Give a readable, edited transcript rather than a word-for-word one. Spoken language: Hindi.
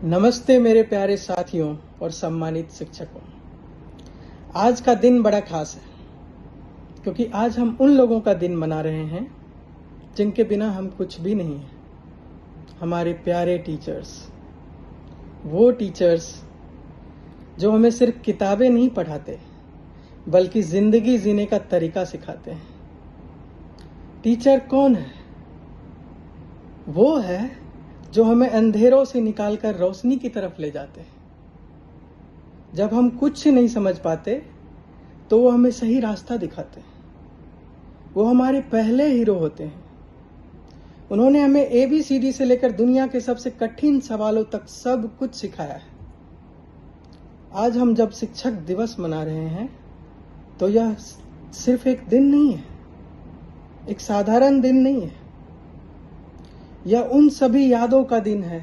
नमस्ते मेरे प्यारे साथियों और सम्मानित शिक्षकों। आज का दिन बड़ा खास है क्योंकि आज हम उन लोगों का दिन मना रहे हैं जिनके बिना हम कुछ भी नहीं हैं। हमारे प्यारे टीचर्स, वो टीचर्स जो हमें सिर्फ किताबें नहीं पढ़ाते बल्कि जिंदगी जीने का तरीका सिखाते हैं। टीचर कौन है? वो है जो हमें अंधेरों से निकालकर रोशनी की तरफ ले जाते हैं। जब हम कुछ नहीं समझ पाते तो वो हमें सही रास्ता दिखाते हैं। वो हमारे पहले हीरो होते हैं। उन्होंने हमें ABCD से लेकर दुनिया के सबसे कठिन सवालों तक सब कुछ सिखाया है। आज हम जब शिक्षक दिवस मना रहे हैं तो यह सिर्फ एक दिन नहीं है, एक साधारण दिन नहीं है। यह उन सभी यादों का दिन है